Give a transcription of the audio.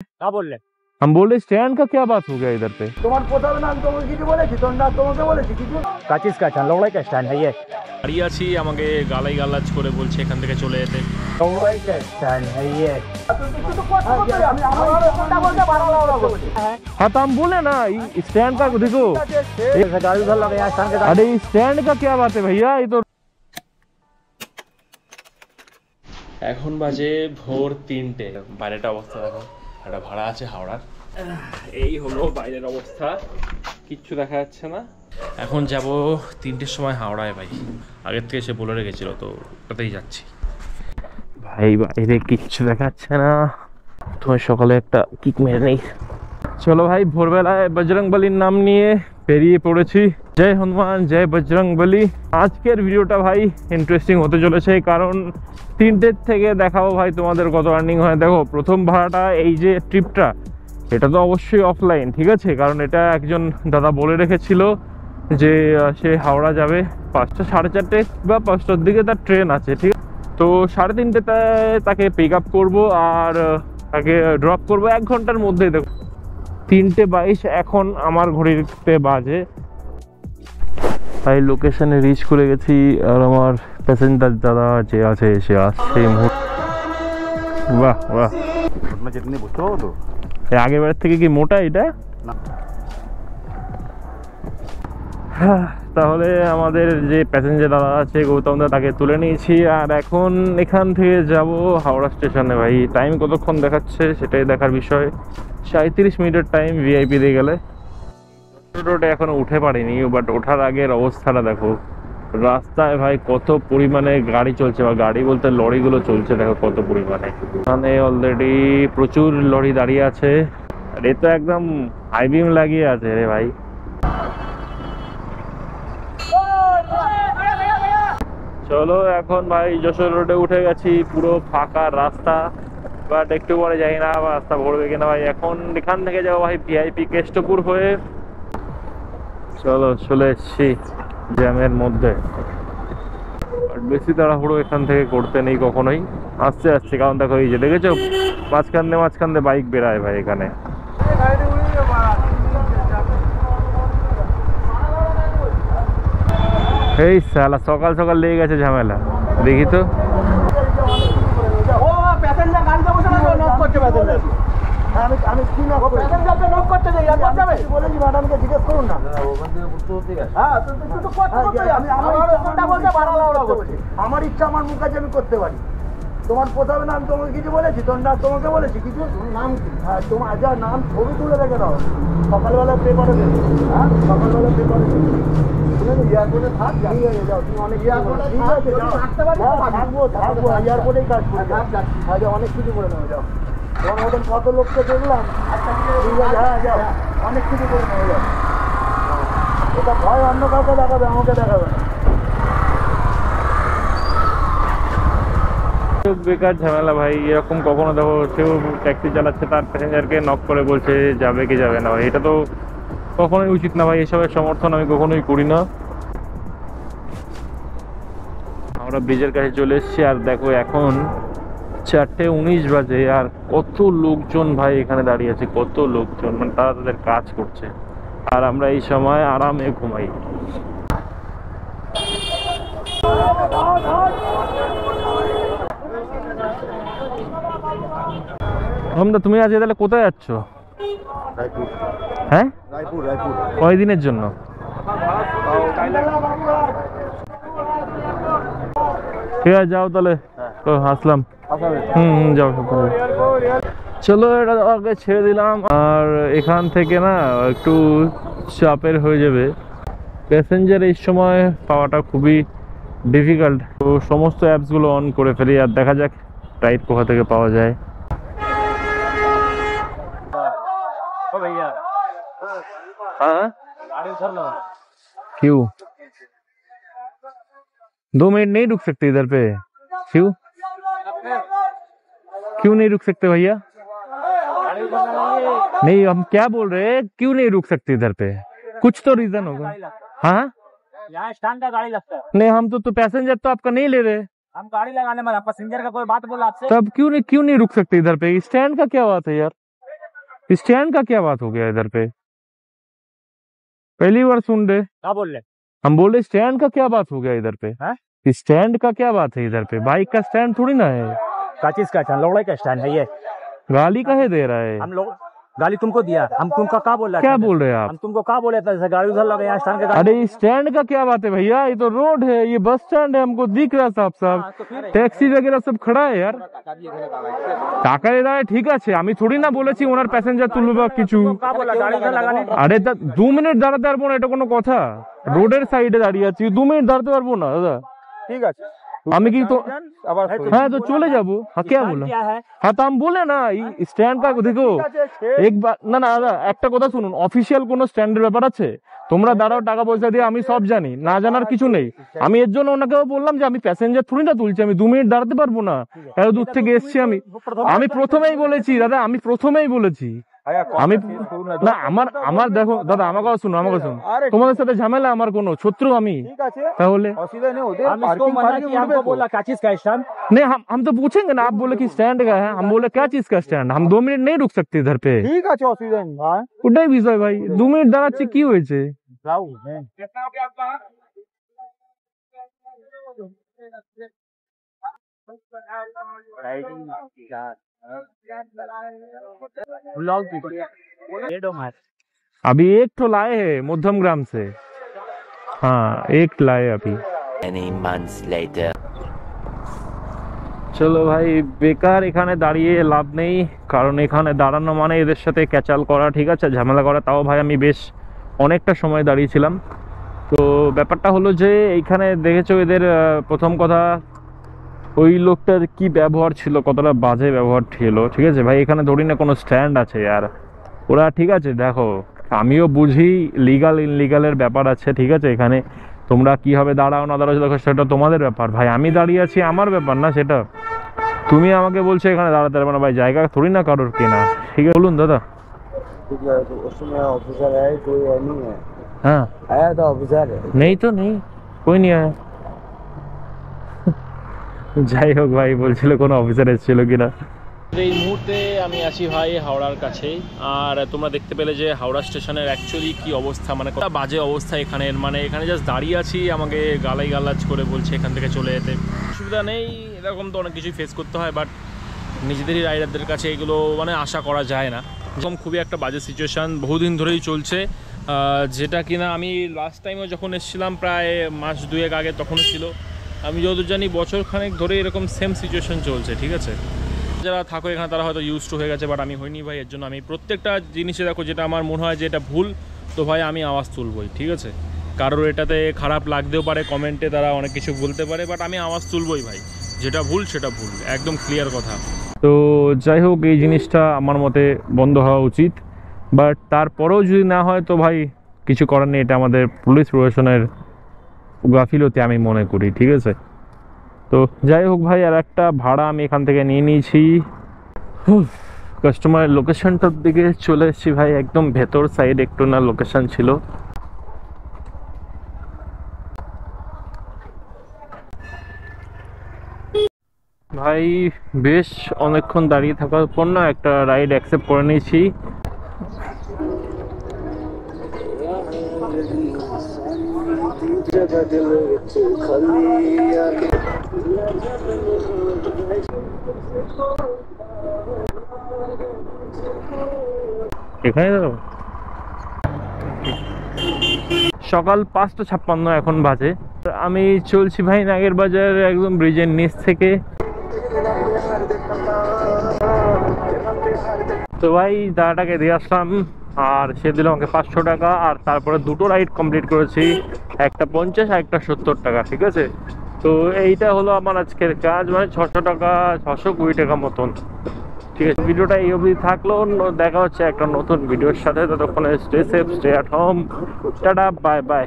क्या बोल रहे? हम बोल रहे स्टैंड का क्या बात हो गया इधर पे? काचिस का चान लोगड़ाई का स्टैंड है ये। দাঁড়িয়ে আছি, আমাকে গালাই গালাজ করে বলছে এখান থেকে চলে যেতে। लोगड़ाई का स्टैंड है ये। हाँ तो हम बोले ना स्टैंड का देखो, गाड़ी उधर लगे यहाँ स्टैंड के। अरे स्टैंड का क्या बात है भैया, ये तो এখন বাজে ভোর 3টে। বাইরেটা অবস্থা দেখো, একটা ভাড়া আছে হাওড়ার। এই হলো বাইরের অবস্থা, কিচ্ছু দেখা যাচ্ছে না। এখন যাব 3টের সময় হাওড়ায় ভাই, আগের থেকে সে বলে রেখেছিল, তো ওটাতেই যাচ্ছি ভাই। বাইরে কিচ্ছু দেখা যাচ্ছে না, তোমার সকালে একটা কিক মেরে নেই। চলো ভাই, ভোরবেলায় বজরংবলীর নাম নিয়ে বেরিয়ে পড়েছি। জয় হনুমান, জয় বজরংবলী। আজকের ভিডিওটা ভাই ইন্টারেস্টিং হতে চলেছে, কারণ 3টের থেকে দেখাবো ভাই তোমাদের কত আর্নিং হয়। দেখো, প্রথম ভাড়াটা এই যে ট্রিপটা, এটা তো অবশ্যই অফলাইন, ঠিক আছে, কারণ এটা একজন দাদা বলে রেখেছিল যে সে হাওড়া যাবে 5টা 4:30 বা 5টার দিকে তার ট্রেন আছে, ঠিক আছে। তো 3:30তে তাকে পিক আপ করবো আর তাকে ড্রপ করবো 1 ঘন্টার মধ্যেই। দেখো 3:22 এখন আমার ঘড়িতে বাজে ভাই। লোকেশনে রিচ করে গেছি আর আমার প্যাসেঞ্জার দাদা যে আছে সে আসছে। বাহ বাহ, ঘটনা যেতে নিয়ে বুঝতে পারো তো, আগের বারের থেকে কি মোটা এটা? তাহলে আমাদের যে প্যাসেঞ্জার দাদা আছে গৌতম দা, তাকে তুলে নিয়েছি আর এখন এখান থেকে যাব হাওড়া স্টেশনে। ভাই টাইম কতক্ষণ দেখাচ্ছে সেটাই দেখার বিষয়। 37 মিনিটের টাইম ভিআইপি দিয়ে গেলে। রোডে এখনো উঠে পারিনি, বাট ওঠার আগের অবস্থাটা দেখো। রাস্তায় ভাই কত পরিমাণে গাড়ি চলছে, বা গাড়ি বলতে লরিগুলো চলছে, দেখো কত পরিমাণে। এখানে অলরেডি প্রচুর লরি দাঁড়িয়ে আছে, আর এ তো একদম হাইবিম লাগিয়ে আছে রে ভাই। চলো এখন ভাই যশোর রোডে উঠে গেছি, পুরো ফাঁকা রাস্তা, বাট একটু পরে যাই না আবার রাস্তা ভরবে কিনা ভাই। এখন এখান থেকে যাবো ভাই ভিআইপি কেষ্টপুর হয়ে। চলো চলে এসছি জ্যামের মধ্যে, আর বেশি তাড়াহুড়ো এখান থেকে করতে নেই কখনোই, আস্তে আস্তে। কারণ দেখো এই যে দেখেছো মাঝখান দিয়ে বাইক বেরায় ভাই এখানে। এই সালা সকাল সকাল লেগে গেছে ঝামেলা, দেখি তো। আমার ইচ্ছা আমার মুখ আছে, আমি করতে পারি। তোমার প্রথমে নাম তোমাকে কিছু বলেছি? তোমাকে বলেছি কিছু? নাম কি? হ্যাঁ, তোমার যা নাম ছবি তুলে রেখে দাও, সকালবেলা পেপারে দেবে। হ্যাঁ, সকালবেলা পেপারে দেবে। এয়ারপোর্টে থাক, যাও তুমি অনেক থাকবো এয়ারপোর্টেই কাজ করে। অনেক কিছু করে নেবো, যাও। তোমার মতন কত লোককে দেখলাম, হ্যাঁ যাও, অনেক কিছু করে নেবো, যাও। এটা ভয় অন্য কাউকে দেখাবে, আমাকে দেখাবে না। বেকার ঝামেলা ভাই, এরকম কখনো দেখো সেও ট্যাক্সি চালাচ্ছে, তার প্যাসেঞ্জারকে নক করে বলছে যাবে কি যাবে না ভাই, এটা তো কখনোই উচিত না ভাই। এসবের সমর্থন আমি কখনোই করি না। আমরা ব্রিজের কাছে চলে এসেছি আর দেখো এখন 4:19 বাজে, আর কত লোকজন ভাই এখানে দাঁড়িয়ে আছে, কত লোকজন, মানে তারা তাদের কাজ করছে, আর আমরা এই সময় আরামে ঘুমাই। দা তুমি আজকে তাহলে কোথায় যাচ্ছ? হ্যাঁ, রায়পুর। রায়পুর কয়দিনের জন্য? ঠিক আছে যাও তাহলে, তো আসলাম। যাও। চলো এটা আগে ছেড়ে দিলাম, আর এখান থেকে না একটু চাপের হয়ে যাবে। প্যাসেঞ্জার এই সময় পাওয়াটা খুবই ডিফিকাল্ট, তো সমস্ত অ্যাপসগুলো অন করে ফেলি আর দেখা যাক রাইড কোথা থেকে পাওয়া যায়। भैया हाँ गाड़ी उधर लो। क्यों 2 मिनट नहीं रुक सकते इधर पे? क्यों नहीं रुक सकते भैया? नहीं, हम क्या बोल रहे हैं, क्यों नहीं रुक सकते इधर पे? कुछ तो रीजन होगा। हाँ, यहाँ स्टैंड का गाड़ी लगता है। नहीं हम तो पैसेंजर तो आपका नहीं ले रहे, हम गाड़ी लगाने में पैसेंजर का कोई बात बोला आपसे? तब क्यों नहीं रुक सकते इधर पे? स्टैंड का क्या बात है यार? स्टैंड का क्या बात हो गया इधर पे? पहली बार सुन रहे। क्या बोल रहे? हम बोल रहे स्टैंड का क्या बात हो गया इधर पे? स्टैंड का क्या बात है इधर पे? बाइक का स्टैंड थोड़ी ना है। क्या चीज का स्टैंड? लोगड़े का स्टैंड है ये। गाली काहे दे रहा है? हम लोग गाली तुमको दिया, हम तुमको क्या बोल रहे? क्या बोल रहे हैं आप? हम तुमको क्या बोले थे? जैसे गाड़ी उधर लगे यहाँ स्टैंड के गाड़ी। अरे स्टैंड का क्या बात है भैया? ये तो रोड है, ये बस स्टैंड है, हमको दिख रहा साफ साफ। टैक्सी वगैरह सब खड़ा है यार। টাকা ले रहा है ठीक আছে, আমি থোড়ি না বলেছি ওনার প্যাসেঞ্জার তুলবে কিছু। क्या बोला? गाड़ी उधर लगाने। আরে তা 2 মিনিট দাঁড়াতে পারবো না, এটা কোনো কথা? রোডের সাইডে দাঁড়িয়ে আছি, 2 মিনিট দাঁড়াতে পারবো না দাদা? ঠিক আছে, আমি কি তো আবার হ্যাঁ তো চলে যাবো। হ্যাঁ क्या बोला? क्या है? হ্যাঁ তো আমি বলে না স্ট্যান্ড কা দেখো একবার না না দাদা একটা কথা শুনুন, অফিসিয়াল কোনো স্ট্যান্ডের ব্যাপার আছে? তোমরা দাঁড়াও, টাকা পয়সা দিয়ে, আমি সব জানি, না জানার কিছু নেই। আমি এর জন্য ওনাকেও বললাম যে আমি প্যাসেঞ্জার থোড়ি না তুলছি, আমি 2 মিনিট দাঁড়াতে পারবো না, এত দূর থেকে এসছি। আমি প্রথমেই বলেছি দাদা, আমি প্রথমেই বলেছি আমি না আমার দেখো দাদা, আমার কথা শুনো, আমার কথা শুনো। তোমাদের সাথে ঝামেলা আমার কোনো শত্রু আমি? ঠিক আছে, তাহলে অসুবিধা নেই, ওদের हम इसको मना किया, हमको बोला क्या चीज का स्टैंड? नहीं हम तो पूछेंगे ना, आप बोले कि स्टैंड का है, हम बोले क्या चीज का स्टैंड? हम 2 मिनट नहीं रुक सकते इधर पे। ঠিক আছে, অসুবিধা নেই ভাই। ওটাই বিষয় ভাই, 2 মিনিট দাঁড়াচ্ছি কি হয়েছে? যাও अभी एक तो लाए हैं मध्यम ग्राम से। हाँ एक लाए अभी। Many months later. চলো ভাই, বেকার এখানে দাঁড়িয়ে লাভ নেই, কারণ এখানে দাঁড়ানো মানে এদের সাথে ক্যাচাল করা, ঠিক আছে, ঝামেলা করা। তাও ভাই আমি বেশ অনেকটা সময় দাঁড়িয়েছিলাম। তো ব্যাপারটা হলো যে এইখানে দেখেছো এদের প্রথম কথা ওই লোকটার কি ব্যবহার ছিল, কতটা বাজে ব্যবহার ছিল, ঠিক আছে ভাই। এখানে ধরি না কোনো স্ট্যান্ড আছে আর ওরা, ঠিক আছে দেখো আমিও বুঝি লিগাল ইনলিগালের ব্যাপার আছে, ঠিক আছে। এখানে তোমরা কিভাবে দাঁড়াও না দাঁড়াও দেখো সেটা তোমাদের ব্যাপার ভাই, আমি দাঁড়িয়ে আছি আমার ব্যাপার না সেটা। তুমি আমাকে বলছো এখানে দাঁড়াতে পারবে না ভাই, জায়গা থোড়ি না কারোর কেনা, ঠিক আছে বলুন দাদা। उसमें ऑफिसर है, कोई है नहीं है? हाँ आया था ऑफिसर? नहीं तो नहीं, कोई नहीं आया। যাই হোক ভাই, বলছিল কোনো অফিসার এসেছিল কিনা। এই মুহূর্তে আমি আছি ভাই হাওড়ার কাছেই, আর তোমরা দেখতে পেলে যে হাওড়া স্টেশনের অ্যাকচুয়ালি কি অবস্থা, মানে কত বাজে অবস্থা এখানের। মানে এখানে জাস্ট দাঁড়িয়ে আছি, আমাকে গালাই গালাজ করে বলছে এখান থেকে চলে যেতে। অসুবিধা নেই, এরকম তো অনেক কিছুই ফেস করতে হয়, বাট নিজেদেরই রাইডারদের কাছে এগুলো মানে আশা করা যায় না। এরকম খুবই একটা বাজে সিচুয়েশান বহুদিন ধরেই চলছে, যেটা কিনা আমি লাস্ট টাইমও যখন এসেছিলাম প্রায় মাস 2 আগে তখনও ছিল। আমি যতদূর জানি বছর খানেক ধরে এরকম সেম সিচুয়েশন চলছে, ঠিক আছে। যারা থাকো এখানে তারা হয়তো ইউজ টু হয়ে গেছে, বাট আমি হইনি ভাই। এর জন্য আমি প্রত্যেকটা জিনিসে দেখো যেটা আমার মনে হয় যে এটা ভুল, তো ভাই আমি আওয়াজ তুলবই, ঠিক আছে। কারোর এটাতে খারাপ লাগতেও পারে, কমেন্টে তারা অনেক কিছু বলতে পারে, বাট আমি আওয়াজ তুলবই ভাই, যেটা ভুল সেটা ভুল, একদম ক্লিয়ার কথা। তো যাই হোক, এই জিনিসটা আমার মতে বন্ধ হওয়া উচিত, বাট তারপরেও যদি না হয় তো ভাই কিছু করার নেই, এটা আমাদের পুলিশ প্রশাসনের গাফিলতি আমি মনে করি, ঠিক আছে। তো যাই হোক ভাই, আর একটা ভাড়া আমি এখান থেকে নিয়ে নিয়েছি। কাস্টমারের লোকেশনটার দিকে চলে এসেছি ভাই, একদম ভেতর সাইড একটু না লোকেশন ছিল। ভাই বেশ অনেকক্ষণ দাঁড়িয়ে থাকার পর না একটা রাইড অ্যাকসেপ্ট করে নিয়েছি। এখানে সকাল 5:56 এখন বাজে। আমি চলছি ভাই নাগের বাজার, একদম ব্রিজের নিচ থেকে। তো ভাই দাদাটাকে দিয়ে আসলাম, আর সে দিল আমাকে 500 টাকা, আর তারপরে 2টো রাইড কমপ্লিট করেছি, একটা 50 আর একটা 70 টাকা, ঠিক আছে। তো এইটা হলো আমার আজকের কাজ, মানে 600 টাকা, 620 টাকা মতন, ঠিক আছে। ভিডিওটা এই অবধি থাকলো, দেখা হচ্ছে একটা নতুন ভিডিওর সাথে। ততক্ষণে stay safe, stay at home, tata, bye bye.